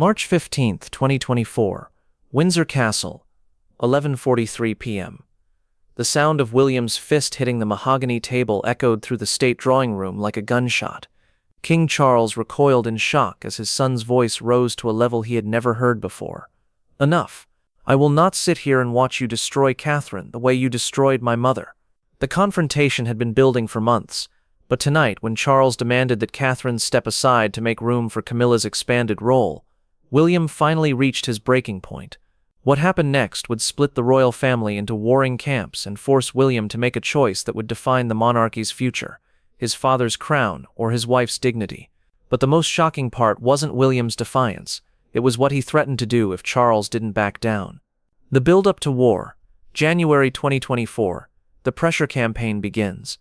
March 15, 2024, Windsor Castle, 11:43 p.m. The sound of William's fist hitting the mahogany table echoed through the state drawing room like a gunshot. King Charles recoiled in shock as his son's voice rose to a level he had never heard before. "Enough. I will not sit here and watch you destroy Catherine the way you destroyed my mother." The confrontation had been building for months, but tonight, when Charles demanded that Catherine step aside to make room for Camilla's expanded role, William finally reached his breaking point. What happened next would split the royal family into warring camps and force William to make a choice that would define the monarchy's future: his father's crown or his wife's dignity. But the most shocking part wasn't William's defiance. It was what he threatened to do if Charles didn't back down. The build-up to war. January 2024. The pressure campaign begins.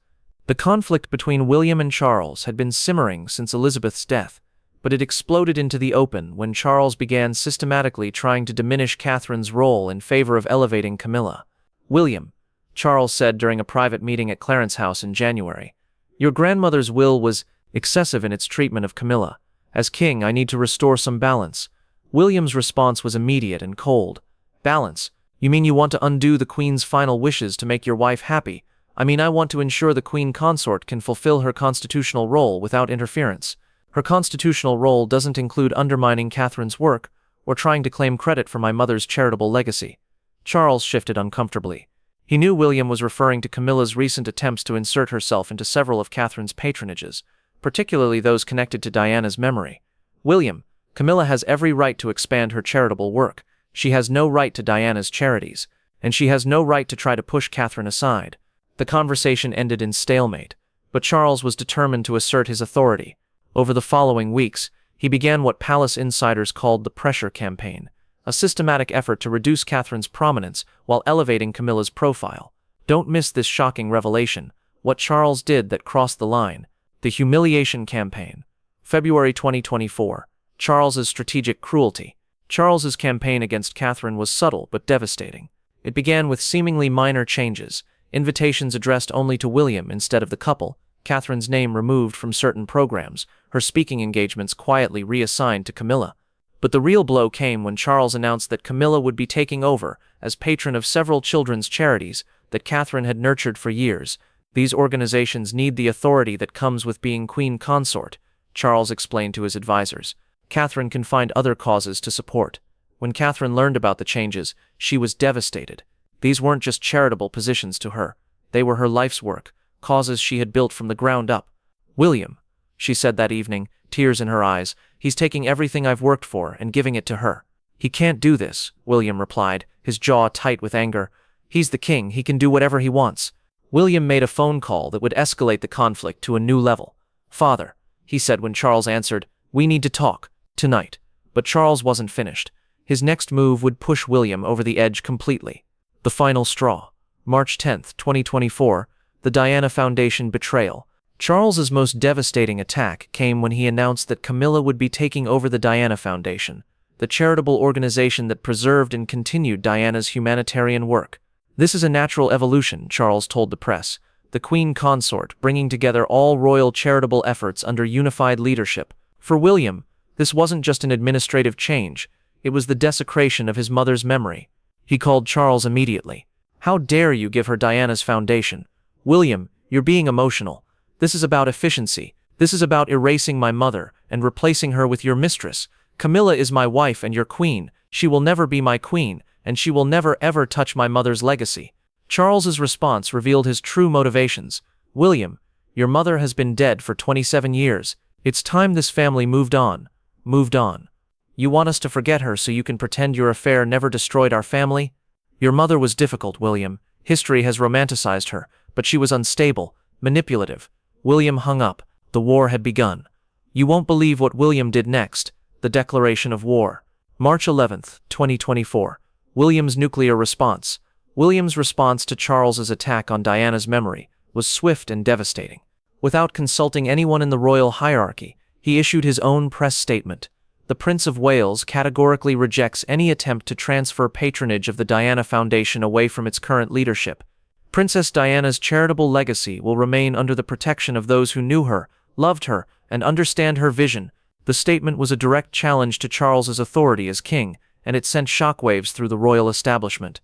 The conflict between William and Charles had been simmering since Elizabeth's death, but it exploded into the open when Charles began systematically trying to diminish Catherine's role in favor of elevating Camilla. "William," Charles said during a private meeting at Clarence House in January, "your grandmother's will was excessive in its treatment of Camilla. As king, I need to restore some balance." William's response was immediate and cold. "Balance? You mean you want to undo the Queen's final wishes to make your wife happy? I mean, I want to ensure the Queen Consort can fulfill her constitutional role without interference. Her constitutional role doesn't include undermining Catherine's work or trying to claim credit for my mother's charitable legacy." Charles shifted uncomfortably. He knew William was referring to Camilla's recent attempts to insert herself into several of Catherine's patronages, particularly those connected to Diana's memory. "William, Camilla has every right to expand her charitable work. She has no right to Diana's charities, and she has no right to try to push Catherine aside." The conversation ended in stalemate, but Charles was determined to assert his authority. Over the following weeks, he began what palace insiders called the pressure campaign, a systematic effort to reduce Catherine's prominence while elevating Camilla's profile. Don't miss this shocking revelation: what Charles did that crossed the line. The humiliation campaign. February 2024. Charles's strategic cruelty. Charles's campaign against Catherine was subtle but devastating. It began with seemingly minor changes: invitations addressed only to William instead of the couple, Catherine's name removed from certain programs, her speaking engagements quietly reassigned to Camilla. But the real blow came when Charles announced that Camilla would be taking over as patron of several children's charities that Catherine had nurtured for years. "These organizations need the authority that comes with being Queen Consort," Charles explained to his advisors. "Catherine can find other causes to support." When Catherine learned about the changes, she was devastated. These weren't just charitable positions to her. They were her life's work, causes she had built from the ground up. "William," she said that evening, tears in her eyes, "he's taking everything I've worked for and giving it to her." "He can't do this," William replied, his jaw tight with anger. "He's the king, he can do whatever he wants." William made a phone call that would escalate the conflict to a new level. "Father," he said when Charles answered, "we need to talk, tonight." But Charles wasn't finished. His next move would push William over the edge completely. The final straw. March 10, 2024. The Diana Foundation betrayal. Charles's most devastating attack came when he announced that Camilla would be taking over the Diana Foundation, the charitable organization that preserved and continued Diana's humanitarian work. "This is a natural evolution," Charles told the press. "The Queen Consort, bringing together all royal charitable efforts under unified leadership." For William, this wasn't just an administrative change, it was the desecration of his mother's memory. He called Charles immediately. "How dare you give her Diana's foundation? William, you're being emotional. This is about efficiency. This is about erasing my mother and replacing her with your mistress. Camilla is my wife and your queen. She will never be my queen, and she will never ever touch my mother's legacy." Charles's response revealed his true motivations. "William, your mother has been dead for 27 years. It's time this family moved on. Moved on. You want us to forget her so you can pretend your affair never destroyed our family? Your mother was difficult, William. History has romanticized her, but she was unstable, manipulative." William hung up. The war had begun. You won't believe what William did next. The declaration of war. March 11, 2024. William's nuclear response. William's response to Charles's attack on Diana's memory was swift and devastating. Without consulting anyone in the royal hierarchy, he issued his own press statement. The Prince of Wales categorically rejects any attempt to transfer patronage of the Diana Foundation away from its current leadership. Princess Diana's charitable legacy will remain under the protection of those who knew her, loved her, and understand her vision. The The statement was a direct challenge to Charles's authority as king, and it sent shockwaves through the royal establishment.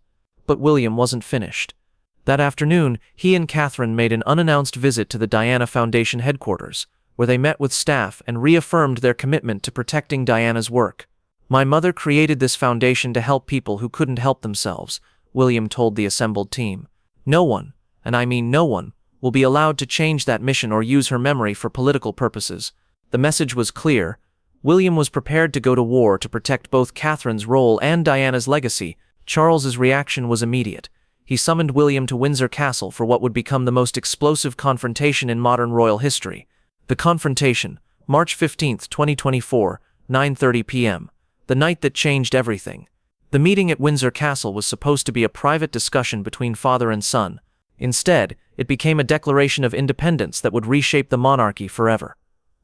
But William wasn't finished. That afternoon, he and Catherine made an unannounced visit to the Diana Foundation headquarters, where they met with staff and reaffirmed their commitment to protecting Diana's work. "My mother created this foundation to help people who couldn't help themselves," William told the assembled team. "No one, and I mean no one, will be allowed to change that mission or use her memory for political purposes." The message was clear. William was prepared to go to war to protect both Catherine's role and Diana's legacy. Charles's reaction was immediate. He summoned William to Windsor Castle for what would become the most explosive confrontation in modern royal history. The confrontation, March 15, 2024, 9:30 p.m., the night that changed everything. The meeting at Windsor Castle was supposed to be a private discussion between father and son. Instead, it became a declaration of independence that would reshape the monarchy forever.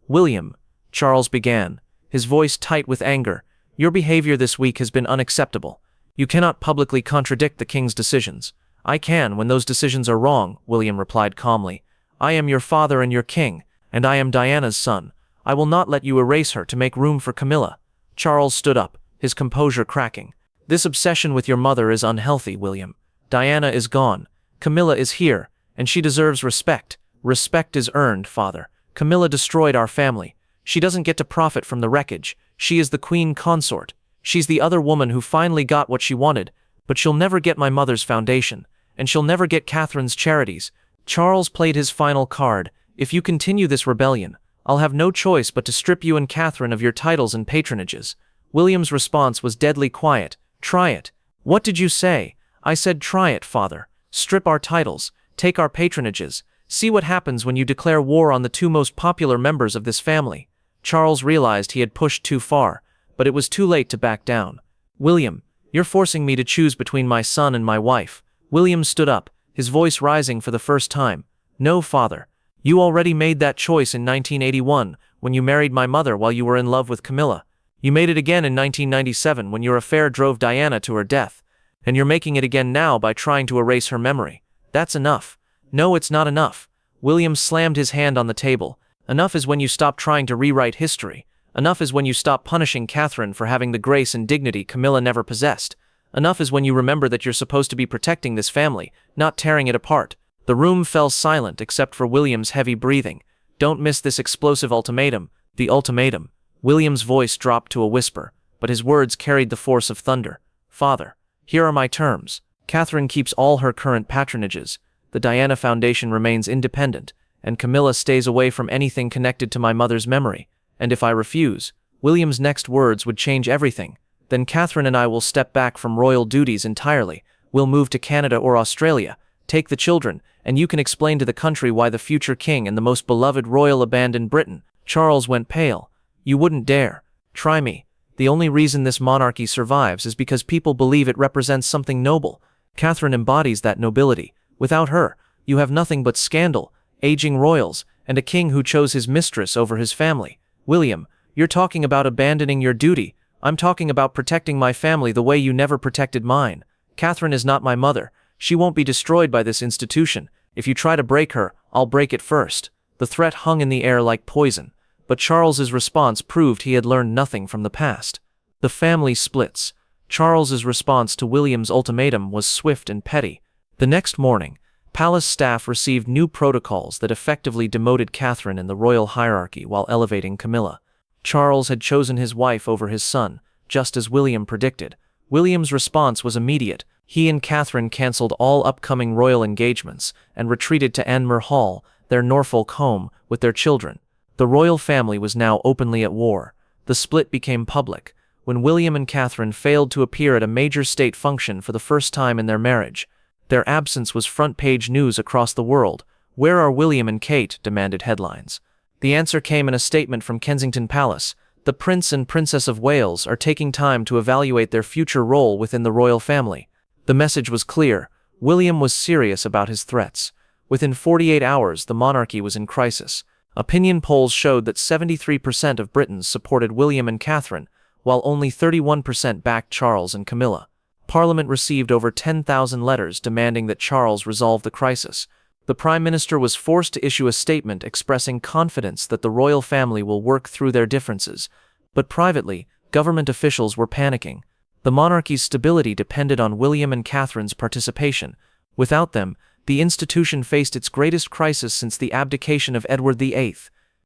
"William," Charles began, his voice tight with anger, "your behavior this week has been unacceptable. You cannot publicly contradict the king's decisions." "I can when those decisions are wrong," William replied calmly. "I am your father and your king, and I am Diana's son. I will not let you erase her to make room for Camilla." Charles stood up, his composure cracking. "This obsession with your mother is unhealthy, William. Diana is gone. Camilla is here, and she deserves respect. Respect is earned, father. Camilla destroyed our family. She doesn't get to profit from the wreckage. She is the queen consort. She's the other woman who finally got what she wanted, but she'll never get my mother's foundation, and she'll never get Catherine's charities." Charles played his final card. "If you continue this rebellion, I'll have no choice but to strip you and Catherine of your titles and patronages." William's response was deadly quiet. "Try it." "What did you say?" "I said try it, father. Strip our titles, take our patronages. See what happens when you declare war on the two most popular members of this family." Charles realized he had pushed too far, but it was too late to back down. "William, you're forcing me to choose between my son and my wife." William stood up, his voice rising for the first time. "No, father. You already made that choice in 1981, when you married my mother while you were in love with Camilla. You made it again in 1997 when your affair drove Diana to her death. And you're making it again now by trying to erase her memory. That's enough." "No, it's not enough." William slammed his hand on the table. "Enough is when you stop trying to rewrite history. Enough is when you stop punishing Catherine for having the grace and dignity Camilla never possessed. Enough is when you remember that you're supposed to be protecting this family, not tearing it apart." The room fell silent except for William's heavy breathing. "Don't miss this explosive ultimatum." The ultimatum. William's voice dropped to a whisper, but his words carried the force of thunder. "Father, here are my terms. Catherine keeps all her current patronages. The Diana Foundation remains independent, and Camilla stays away from anything connected to my mother's memory. And if I refuse," William's next words would change everything, "then Catherine and I will step back from royal duties entirely. We'll move to Canada or Australia, take the children, and you can explain to the country why the future king and the most beloved royal abandoned Britain." Charles went pale. "You wouldn't dare. Try me. The only reason this monarchy survives is because people believe it represents something noble. Catherine embodies that nobility. Without her, you have nothing but scandal, aging royals, and a king who chose his mistress over his family. William, you're talking about abandoning your duty. I'm talking about protecting my family the way you never protected mine. Catherine is not my mother. She won't be destroyed by this institution. If you try to break her, I'll break it first." The threat hung in the air like poison, but Charles's response proved he had learned nothing from the past. The family splits. Charles's response to William's ultimatum was swift and petty. The next morning, palace staff received new protocols that effectively demoted Catherine in the royal hierarchy while elevating Camilla. Charles had chosen his wife over his son, just as William predicted. William's response was immediate. He and Catherine cancelled all upcoming royal engagements and retreated to Anmere Hall, their Norfolk home, with their children. The royal family was now openly at war. The split became public when William and Catherine failed to appear at a major state function for the first time in their marriage. Their absence was front-page news across the world. "Where are William and Kate?" demanded headlines. The answer came in a statement from Kensington Palace. "The Prince and Princess of Wales are taking time to evaluate their future role within the royal family." The message was clear. William was serious about his threats. Within 48 hours, the monarchy was in crisis. Opinion polls showed that 73% of Britons supported William and Catherine, while only 31% backed Charles and Camilla. Parliament received over 10,000 letters demanding that Charles resolve the crisis, The Prime Minister was forced to issue a statement expressing confidence that the royal family will work through their differences, but privately, government officials were panicking. The monarchy's stability depended on William and Catherine's participation. Without them, the institution faced its greatest crisis since the abdication of Edward VIII.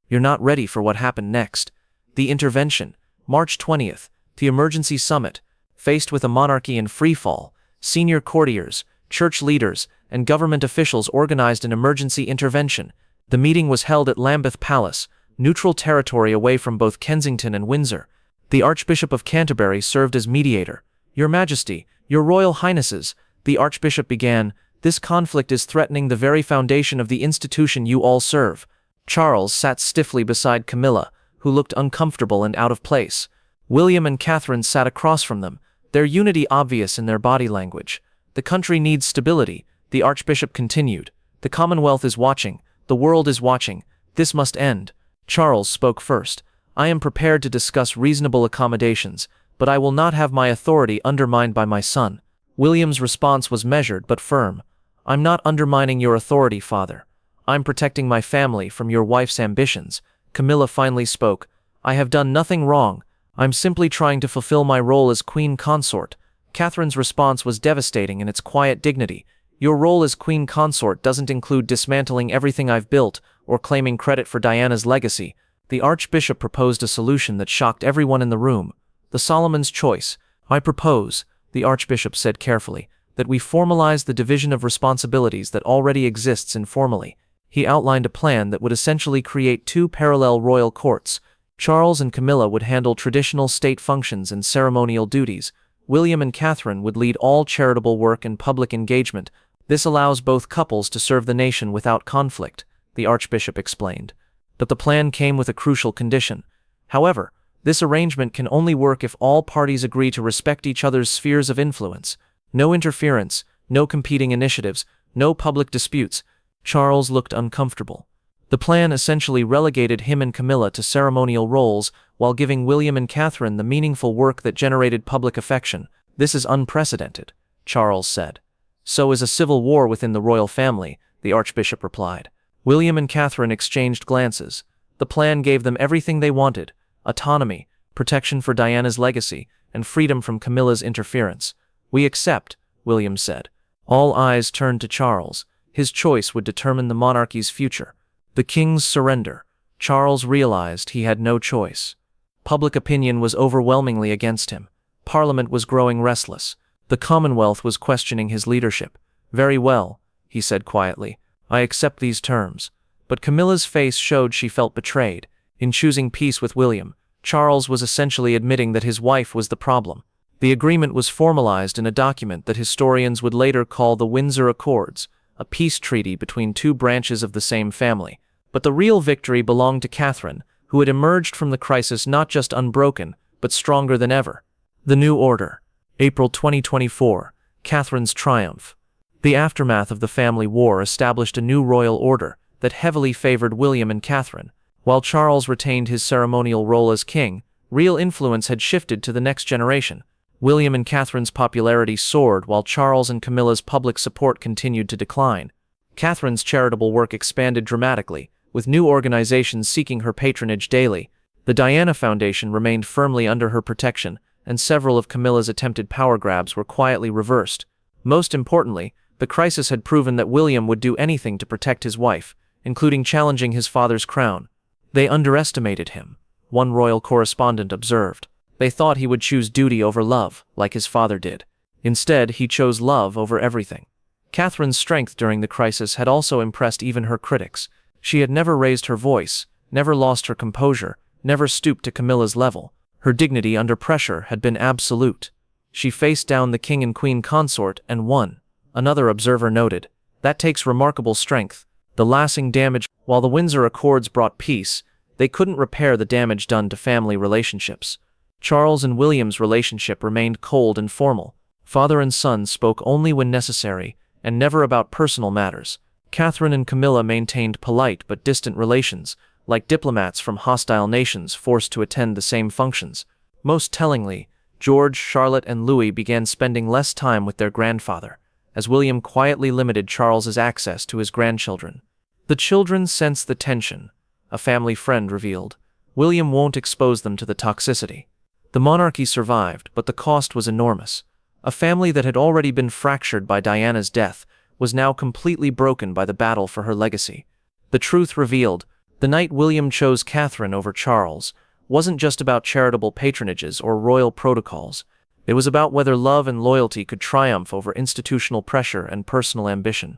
You're not ready for what happened next. The intervention, March 20th, the emergency summit. Faced with a monarchy in freefall, senior courtiers, church leaders, and government officials organized an emergency intervention. The meeting was held at Lambeth Palace, neutral territory away from both Kensington and Windsor. The Archbishop of Canterbury served as mediator. "Your Majesty, Your Royal Highnesses," the Archbishop began, "this conflict is threatening the very foundation of the institution you all serve." Charles sat stiffly beside Camilla, who looked uncomfortable and out of place. William and Catherine sat across from them, their unity obvious in their body language. "The country needs stability," the Archbishop continued. "The Commonwealth is watching. The world is watching. This must end." Charles spoke first. "I am prepared to discuss reasonable accommodations, but I will not have my authority undermined by my son." William's response was measured but firm. "I'm not undermining your authority, Father. I'm protecting my family from your wife's ambitions." Camilla finally spoke. "I have done nothing wrong. I'm simply trying to fulfill my role as Queen Consort." Catherine's response was devastating in its quiet dignity. "Your role as Queen Consort doesn't include dismantling everything I've built or claiming credit for Diana's legacy." The Archbishop proposed a solution that shocked everyone in the room. "The Solomon's choice. I propose," the Archbishop said carefully, "that we formalize the division of responsibilities that already exists informally." He outlined a plan that would essentially create two parallel royal courts. Charles and Camilla would handle traditional state functions and ceremonial duties. William and Catherine would lead all charitable work and public engagement. "This allows both couples to serve the nation without conflict," the Archbishop explained. But the plan came with a crucial condition. However, this arrangement can only work if all parties agree to respect each other's spheres of influence. No interference, no competing initiatives, no public disputes. Charles looked uncomfortable. The plan essentially relegated him and Camilla to ceremonial roles, while giving William and Catherine the meaningful work that generated public affection. "This is unprecedented," Charles said. "So is a civil war within the royal family," the Archbishop replied. William and Catherine exchanged glances. The plan gave them everything they wanted: autonomy, protection for Diana's legacy, and freedom from Camilla's interference. "We accept," William said. All eyes turned to Charles. His choice would determine the monarchy's future. The king's surrender. Charles realized he had no choice. Public opinion was overwhelmingly against him. Parliament was growing restless. The Commonwealth was questioning his leadership. "Very well," he said quietly. "I accept these terms." But Camilla's face showed she felt betrayed. In choosing peace with William, Charles was essentially admitting that his wife was the problem. The agreement was formalized in a document that historians would later call the Windsor Accords, a peace treaty between two branches of the same family. But the real victory belonged to Catherine, who had emerged from the crisis not just unbroken, but stronger than ever. The New Order. April 2024. Catherine's triumph. The aftermath of the family war established a new royal order that heavily favored William and Catherine. While Charles retained his ceremonial role as king, real influence had shifted to the next generation. William and Catherine's popularity soared while Charles and Camilla's public support continued to decline. Catherine's charitable work expanded dramatically, with new organizations seeking her patronage daily. The Diana Foundation remained firmly under her protection, and several of Camilla's attempted power grabs were quietly reversed. Most importantly, the crisis had proven that William would do anything to protect his wife, including challenging his father's crown. "They underestimated him," one royal correspondent observed. "They thought he would choose duty over love, like his father did. Instead, he chose love over everything." Catherine's strength during the crisis had also impressed even her critics. She had never raised her voice, never lost her composure, never stooped to Camilla's level. Her dignity under pressure had been absolute. She faced down the king and queen consort and won. Another observer noted, "That takes remarkable strength." The lasting damage. While the Windsor Accords brought peace, they couldn't repair the damage done to family relationships. Charles and William's relationship remained cold and formal. Father and son spoke only when necessary, and never about personal matters. Catherine and Camilla maintained polite but distant relations, like diplomats from hostile nations forced to attend the same functions. Most tellingly, George, Charlotte, and Louis began spending less time with their grandfather. as William quietly limited Charles's access to his grandchildren. The children sensed the tension. A family friend revealed, "William won't expose them to the toxicity." The monarchy survived, but the cost was enormous. A family that had already been fractured by Diana's death was now completely broken by the battle for her legacy. The truth revealed, the night William chose Catherine over Charles wasn't just about charitable patronages or royal protocols. It was about whether love and loyalty could triumph over institutional pressure and personal ambition.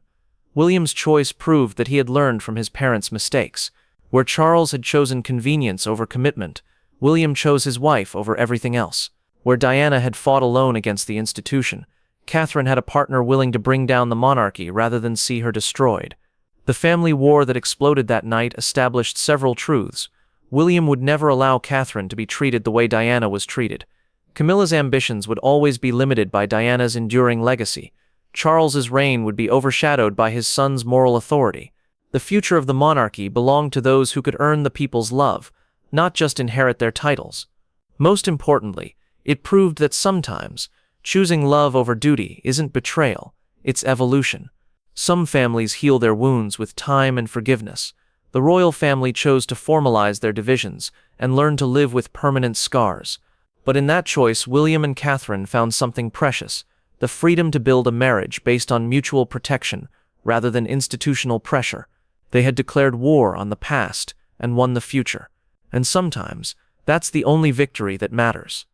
William's choice proved that he had learned from his parents' mistakes. Where Charles had chosen convenience over commitment, William chose his wife over everything else. Where Diana had fought alone against the institution, Catherine had a partner willing to bring down the monarchy rather than see her destroyed. The family war that exploded that night established several truths. William would never allow Catherine to be treated the way Diana was treated. Camilla's ambitions would always be limited by Diana's enduring legacy. Charles's reign would be overshadowed by his son's moral authority. The future of the monarchy belonged to those who could earn the people's love, not just inherit their titles. Most importantly, it proved that sometimes, choosing love over duty isn't betrayal, it's evolution. Some families heal their wounds with time and forgiveness. The royal family chose to formalize their divisions and learn to live with permanent scars. But in that choice, William and Catherine found something precious: the freedom to build a marriage based on mutual protection rather than institutional pressure. They had declared war on the past and won the future. And sometimes, that's the only victory that matters.